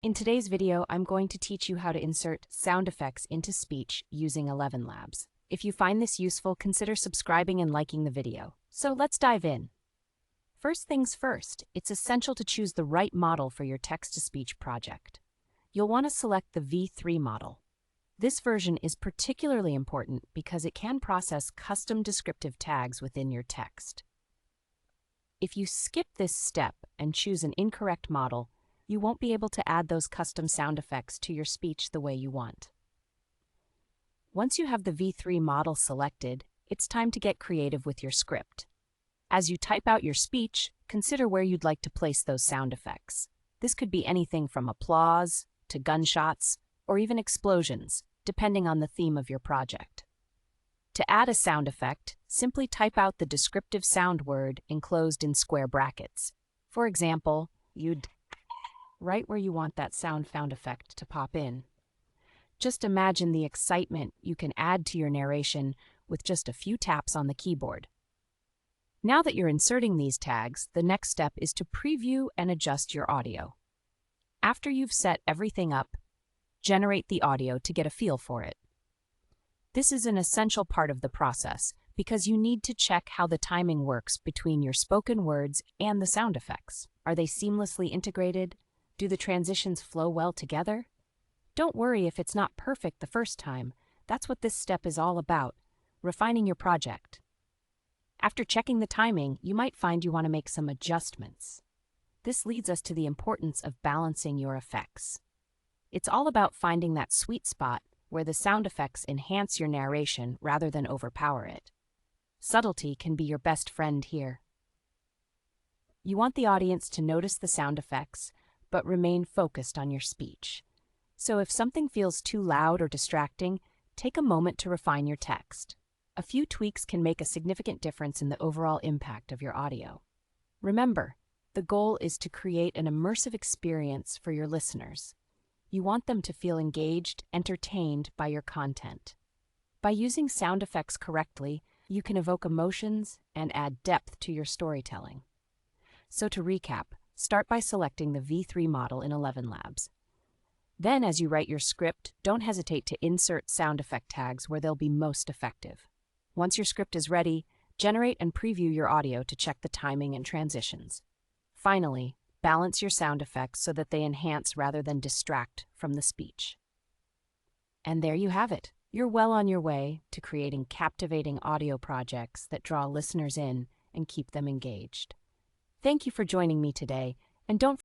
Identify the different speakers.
Speaker 1: In today's video, I'm going to teach you how to insert sound effects into speech using ElevenLabs. If you find this useful, consider subscribing and liking the video. So let's dive in. First things first, it's essential to choose the right model for your text-to-speech project. You'll want to select the V3 model. This version is particularly important because it can process custom descriptive tags within your text. If you skip this step and choose an incorrect model, you won't be able to add those custom sound effects to your speech the way you want. Once you have the V3 model selected, it's time to get creative with your script. As you type out your speech, consider where you'd like to place those sound effects. This could be anything from applause to gunshots or even explosions, depending on the theme of your project. To add a sound effect, simply type out the descriptive sound word enclosed in square brackets. For example, you'd right where you want that sound effect to pop in. Just imagine the excitement you can add to your narration with just a few taps on the keyboard. Now that you're inserting these tags, the next step is to preview and adjust your audio. After you've set everything up, generate the audio to get a feel for it. This is an essential part of the process because you need to check how the timing works between your spoken words and the sound effects. Are they seamlessly integrated? Do the transitions flow well together? Don't worry if it's not perfect the first time. That's what this step is all about, refining your project. After checking the timing, you might find you want to make some adjustments. This leads us to the importance of balancing your effects. It's all about finding that sweet spot where the sound effects enhance your narration rather than overpower it. Subtlety can be your best friend here. You want the audience to notice the sound effects, but remain focused on your speech. So if something feels too loud or distracting, take a moment to refine your text. A few tweaks can make a significant difference in the overall impact of your audio. Remember, the goal is to create an immersive experience for your listeners. You want them to feel engaged, entertained by your content. By using sound effects correctly, you can evoke emotions and add depth to your storytelling. So to recap, start by selecting the V3 model in ElevenLabs. Then, as you write your script, don't hesitate to insert sound effect tags where they'll be most effective. Once your script is ready, generate and preview your audio to check the timing and transitions. Finally, balance your sound effects so that they enhance rather than distract from the speech. And there you have it. You're well on your way to creating captivating audio projects that draw listeners in and keep them engaged. Thank you for joining me today, and don't